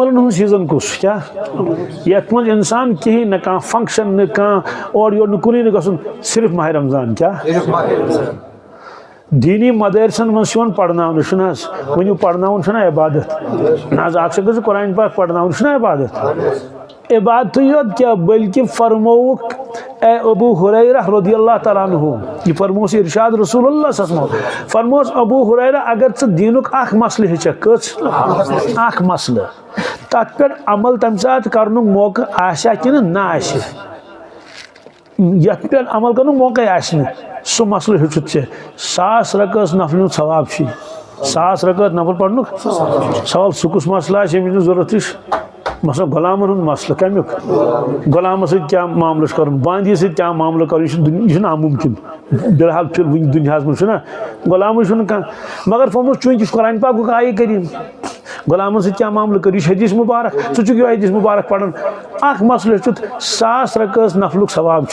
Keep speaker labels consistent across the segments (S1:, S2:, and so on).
S1: अमल हूँ सीजन कुछ क्या ये मज इंसान कहीं न कह फंक्शन न कह और यो कुन ग सिर्फ माह रमजान क्या दीनी मदरसन मन पढ़ना वन पढ़ना इबादत ना गज कुरान पाक पढ़ना इबादत इबादत योत क्या बल्कि फरमोक ए अबू हुरैरा रज़ियल्लाहु तआला अन्हु ये फरमोस इरशाद रसूलुल्लाह सल्लल्लाहु अलैहि वसल्लम फरमोस अबू हुरैरा अगर च दीनुक अख मसले हेच अख मसले तत पे अमल तम सात करनुक मौका आशा कि ना आशा यथ पे अमल करनुक मौका आशा सो मसले हेचुत 1000 रकअत नफल सवाब 1000 रकअत नफल पढ़नुक सवाल सुकुस मसला जरूरत मसला गुलामन हुंद मसला कमुक गुलाम क्या मामल कर बांदी क्या मामल कर यह नामुमकिन बिलहाल दुनिया मना गुलाम मगर फरमो चूंकि कुरान पाक आये करीम गुलाम क्या मामल कर हदीस मुबारक चुक हदीस मुबारक पढ़न अख मसल 1000 रकअत नफल सवाब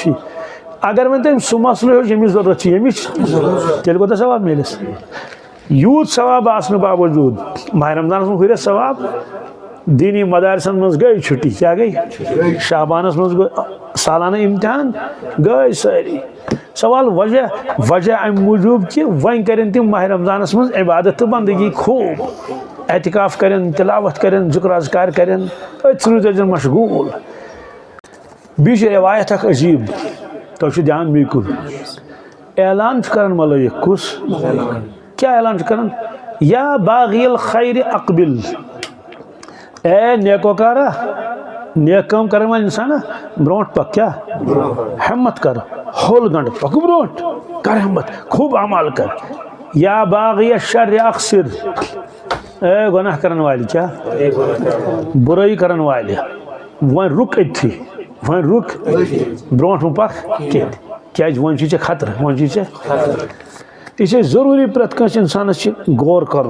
S1: अगर मैं तम सह मसल यमिस जरूरत तेल कोता सवाब मिलस यूत सवाब आसने बावजूद माह रमजान हुर सवाब दीनी मदारसन मज गई छुट्टी क्या गई शाबानस मज सालाना इम्तिहान गई सारी सवाल वजह अम मूजूब कि वन करें तम माह रमजानस मज इबादत तो बंदगी खूब एहतिकाफ करें तिलावत करें जिक्र अज़कार करें अथन मशगूल बीच रिवायत अजीब तो ध्यान बिल्कुल ऐलान कर मलक कुस क्या ऐलान कर या बागिल खैर अकबिल ए नेकोकारा नेक कम कर इंसान ब्रोट पक क्या हिम्मत कर होल गंड पक ब्रोट कर हिम्मत खूब अमाल कर या बागी शर अक्सर ए गुनाह करन वाली क्या बुराई करन वाली वन रुक अथी वन रुक ब्रोट पक क्या वन खतर वन यह जरूरी प्रत कस इंसान गौर कर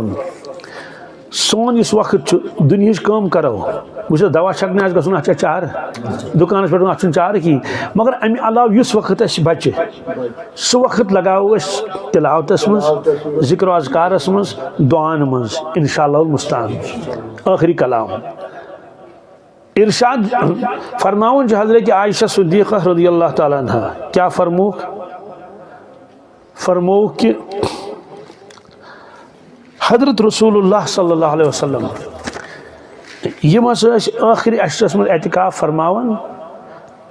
S1: सोन इस वक्त दुनिया कम करो बस दवा छकने गो अच्छा चार दुकान पे अन चार की मगर अमे अलाव इस वक्त बचे सह वक्त लगाओ तिलावतस मज जिक्र अज़कारस मज दुआन मज इंशाअल्लाह मुस्तान आखिरी कलाम इरशाद फरमावन हज़रत आयशा सिद्दीक़ा रज़ियल्लाहु तआला अन्हा क्या फरमो कि हज़रत रसूलुल्लाह सल्लल्लाहु अलैहि वसल्लम यम आखिरी अशरस में एतिकाफ फरमावन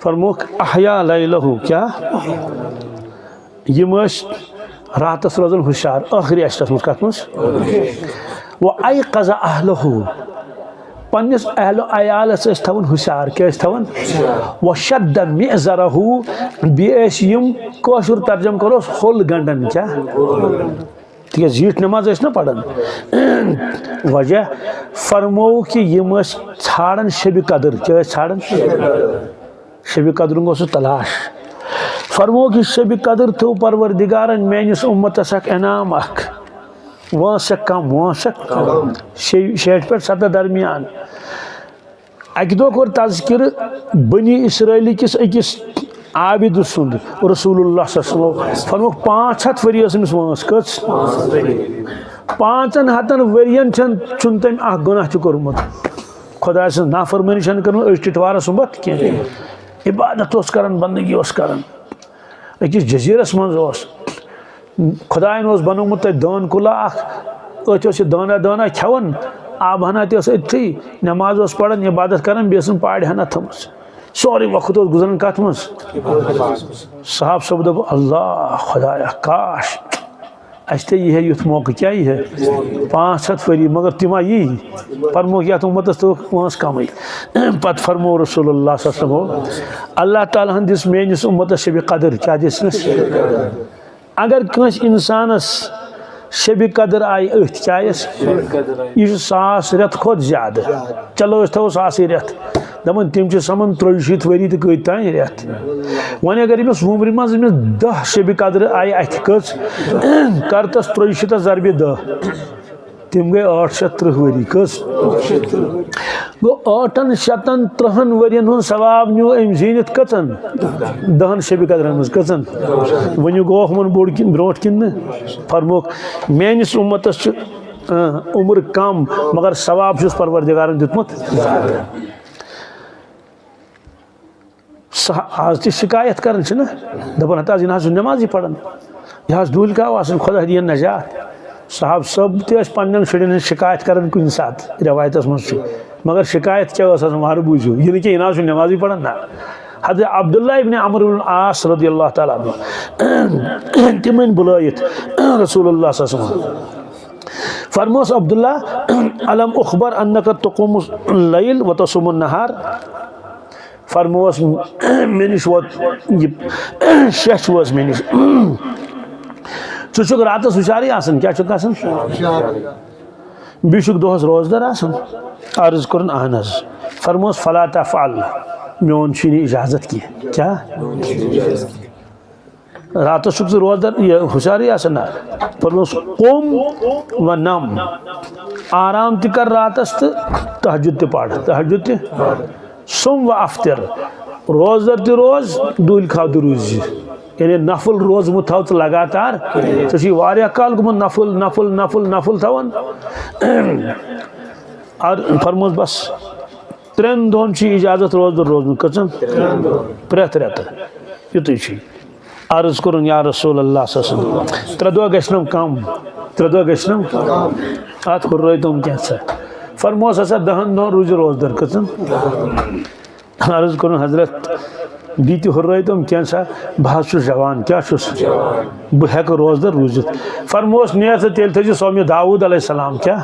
S1: फरमोक अहया लैलहु क्या यम रातस रोजन हुशार आखिरी अशरस में कत वो आई कज़ा अहलहु पन्निस अहल अयालस थवन हुशार क्या थवन वो शद्द मिज़रहु बेस यम कशुर तर्जम करो होल गंडन क्या ठीक जीठ नमाज ना पढ़न वजह फरमो कि यम छाड़न शब कदर क्या छाड़न शब कदर गो तलाश फरमो कि शब कदर थो परवरदिगारन मेनिस उम्मतस इनाम अख वह कम वह 60 पे 70 दरमियान अक दो कोर तज़किर बनी इसराइली किस अकिस आबिद सुंद रसूलुल्लाह सल्लल्लाहु अलैहि वसल्लम फरमो 500 वरी वस कस 500 वरियन चुन तम अख गुनाह कोरमुत खुदा सं नाफरमानी छन करन टिटवार सुबत के इबादत करन बंदगी करन अकिस जजीरस मज खुदायन बनोमुत दान कुला अथ दाना दाना खेवन आब हना तथी नमाज पढ़न इबादत कर बेसन पाड़ हना थम सोरे वक्त गुजरन कत मज साहब सब दप अल्लाह खुदाया काश अस यह युथ मौका क्या यह 500 वरी मगर तिमा यी फरमो ये उम्मतस तो वस कम पत फरमो रसूलुल्लाह सल्लल्लाहु अलैहि वसल्लम अल्लाह ताला दिस मेनिस उम्मतस शब कदर क्या दिस अगर कस इंसानस शब कदर आई अथ क्या यह 1000 रेत खोत ज्यादा चलो थो 1000 रेत दपन तम समन 300 वरी तो कत तान रेत वन अगर अमिस वुमर मज 10 शब कदर आई अथ कच करतस 300 ज़रबे 10 तम गई 830 वरी कस गो 830 वरियन हुन सवाब न्यू अम जीनित कचन 10 शब कदर मज कचन वन गो बोड़ किन ब्रोट किन फरमोक मेनिस उम्मतस उम्र कम मगर सवाब छुस परवरदिगारन दितमुत आज ती शिकायत कर दपान हत यह नमाज पढ़ान यह दूल का खुदा दिन नजात साहब सब तन शुरन शिकायत कर कुन सात रवायत मज मगर शिकायत क्या मार बूझू यह कि यह नमाज पढ़ान ना हज़रत अब्दुल्ला इब्न अमर इब्न आस रज़ियल्लाहु ताला अन्हु तिमन बुलायत रसूलुल्लाह सल्लल्लाहु अलैहि वसल्लम फरमोस अब्दुल्ला अलम उखबर अन्नका तक़ूमु लैल व तसूमु नहार फरमोस मेनिश वो शेष वस मेनिश चुक रातस हुशारी आसन क्या चुक आसन बिशुक दोहस रोजदार आसन अर्ज करन अहनस फरमोस फला तफअल मोन इजाजत की क्या रात शुक रोजदार ये हुशारी आसन फरमोस कुम व नम आराम कर रातस तो तहज्जुद पढ़ तहज्जुद सुम व अफ्तर रोजदार तो रोज दूल खाव तो रोज यानी नफल रोज मुत थो लगातार तो वारिया काल गुम नफल नफल नफल नफल थवन और फरमोस बस 3 दोन इजाजत रोज रोज कचन प्रेत रेत युत अर्ज कर या रसूल अल्लाह 3 दो गम कम 3 दो गम अत हुर्र तुम क्या फरमोस हसा 10 दोन रूज रोजदार कचन अर्ज कर हजरत दीति हुर्र तुम क्या बह जवान क्या बह हेक रोजदार रूजित फरमोस नियत तेल थो सौम्य दाऊद अलैहिस्सलाम क्या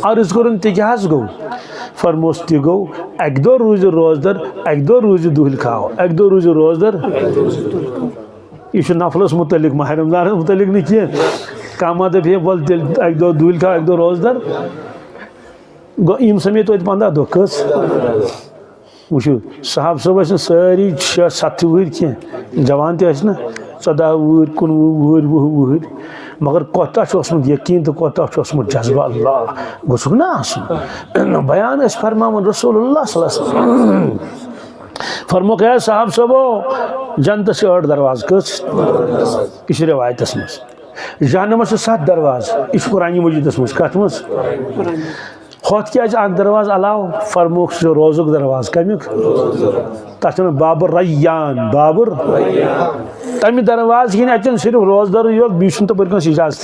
S1: अर्ज कर क्या गो फरमोस ति गो अक दो रूज रोजदार अक दो रूज दूल खाओ अक दो रूज रोजदार यह नफलस मुतलिक माह रमजान मुतलिक न कह कमा दप बल तेल अक दो दूल खाओ अक दो रोजदार गो इम समेत तो 15 दो कस वो साहब सब सारी 6-7 वहर कह जवान तह 14 वहर 19 वहर 20 वहर मगर कोता यकीन तो कोता जज्बा अल्लाह गोस ना बयान फरमान रसूलुल्लाह सल्लल्लाहु अलैहि वसल्लम फरमो क्या साहब सबो जनत से 8 दरवाज कस इस रवायत मज जहन्नम 7 दरवाज इस कुरान मजीद मज कत मज होत क्या दरवाज अलाव फरमोक रोजुक दरवाज कमुक तथ बाबर रैयान बाबर तमि दरवाज कि अचन सिर्फ रोजदार यो बीस तपर इजाजत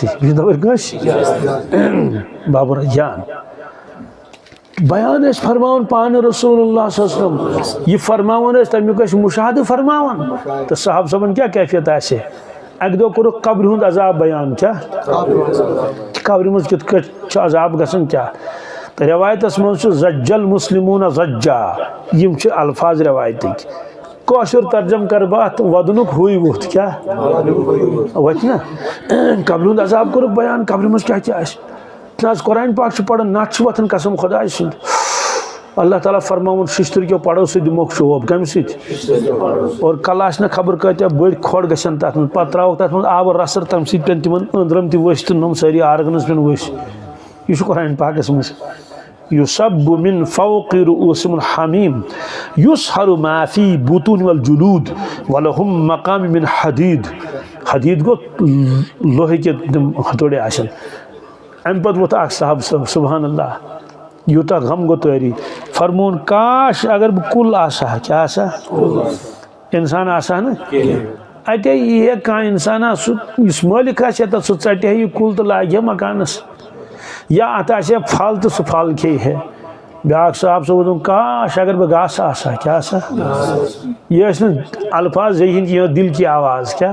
S1: बाबर रैयान बयान फरमान पान रसूलुल्लाह सल्लल्लाहु अलैहि वसल्लम यह फरमान तमुक मुशाहद फरमान तो साहब सबन क्या कैफियत आसे अक दो कोर कब्र हुंद अजाब बयान क्या कब्र मज कित अजाब गसन क्या रवायत मज जज्जल मुस्लिमून जज्जा यम अल्फाज रवायत कौशर तर्जम कर बात वदनुक हुई वोत क्या वत ना कब्र हुंद अजाब कोर बयान कब्र मज क्या कुरान पाक पढ़ नत वथन कसम खुदा सुंद अल्लाह ताला फरमान शिश्तर क्यों पढ़ो सो दिमोक शोब कम और कल आस खबर कत्या बड़ खोड़ गन तथ मे पे त्रो तथ मे आब रसर तम सम तिम अंदरम तस तो नम सारी आर्गनस पे वस यह कुरान पाकस मज युसब्बु मिन फौक़ि रुऊसिल हमीम युसहरु मा फी बुतून वल जुलूद वलहुम मकाम मिन हदीद हदीद गो लोहे के हथौड़े आसन अम पे वोत साहब सुबहान अल्लाह यूता गम गो तैयारी फरमोन काश अगर बह कुल आसा क्या आसा इंसान आसा ना अटे यह कह इंसान सह मालिक सह चटे यह कुल तो लागे मकानस या अत फल तो सह फल खे है ब्याक साहब सब काश अगर बह गास आसा क्या आसा यह अल्फाज जहीन की दिल की आवाज़ क्या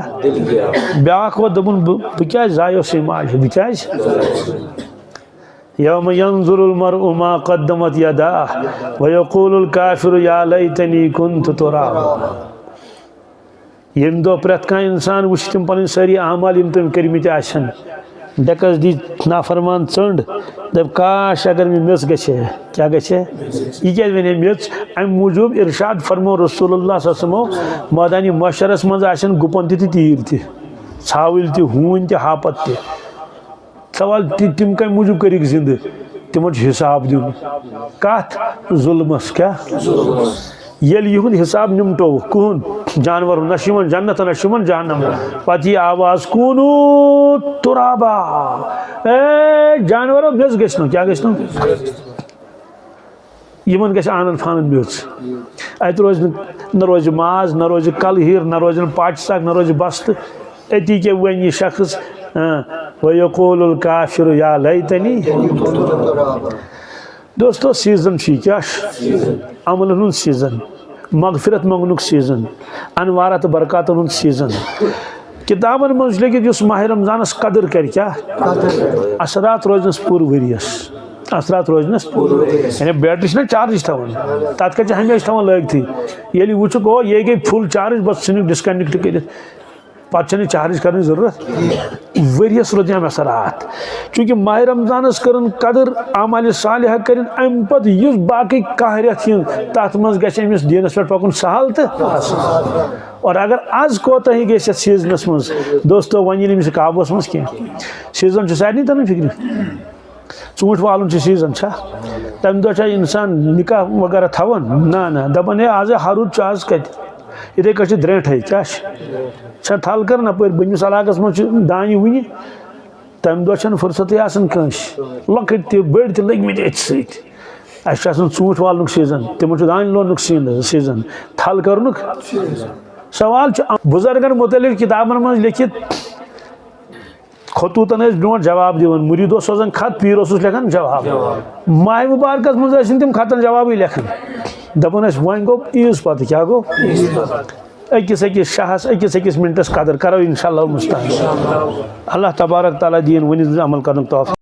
S1: ब्याक वो दोपन बह क्या जायो से माज बह क्या यौम यंजुरुल मरउ मा क़द्दमत यदाह व यक़ूलुल काफ़िरु या लैतनी कुन्तु तुराबा यम दो प्रत कह इंसान वुच तम पन सारी अमाल यम तम कर्मित आसन डकस दी नाफरमान चंड दप काश अगर मे मेच गछे क्या गछे यह क्या वे मेच अम मूजूब इरशाद फरमो रसूलुल्लाह सल्लल्लाहु अलैहि वसल्लम मैदानी मशरस मज आसन गुपन तीर ती छावल ती हून ती हापत ती सवाल तिम कम मूजूब कर जिंद तिमन हिसाब दिन कत जुल्मस क्या येल युहुद हिसाब निमटो कुन जानवर नशिमन जन्नत नशिमन जहन्नम पति आवाज कुनू तुराबा ए जानवर मेज गनो क्या गनो यमन गस आनंद फानंद मेज अत रोज न रोज माज न रोज कल हीर न रोज पाच साग न रोज बस्त अति के वन यह शख्स वयक़ूलुल काफिर या लैतनी। दोस्तों सीजन क्या अमल हुन सीजन मगफिरत मंगनुक सीजन अनवारत बरकत हुन सीजन किताबन मज लिखित माह रमजानस कदर कर क्या असरात रोजनस पूर वरियस असरात रोजनस यानी बैटरी ना चार्ज थवन तथ क्या हमेशा थवन लगित ये वुक ओ ये गई फुल चार्ज बस इन डिस्कनेक्ट कर पे चार्ज करने जरूरत वरियस रोज हम असरात चूँकि माह रमजानस कर कदर अमाल सालिह कर अम पे बाकी कह रेत तथ मज गमिस दीनस पे पकुन सहल तो और अगर आज कोताही गई सीजनस मज दोस्तों वन यमिस काबूस मज कह सीजन सारे तरह फिक्र ूंट वालन सीजन तम दह इंसान निकाह वगैरह थवन ना ना दपान है आज हरुद आज कत इथे कह द्रेंट क्या थल कर नपर बनिस इलाकस मज दान वन तम दह फुर्सत लकट बड़ लगमत अत ूंट वालन सीजन तिम दान लोन सीजन थल कर सवाल बुजुर्गन मुतलिक किताबन मज लिखित खतूतन ब्रो जवाब दिवन मुरीद सोजान खत पीर लेखान जवाब माह मुबारक मज तम खतन जवाब लेखान दपान वन गो ईज पत क्या गो अकिस अकिस शाहस अकिस अकिस मिनटस कदर करो इंशाअल्लाह मुस्तक़िल अल्लाह तबारक तआला दीन वन अमल कर तौफीक।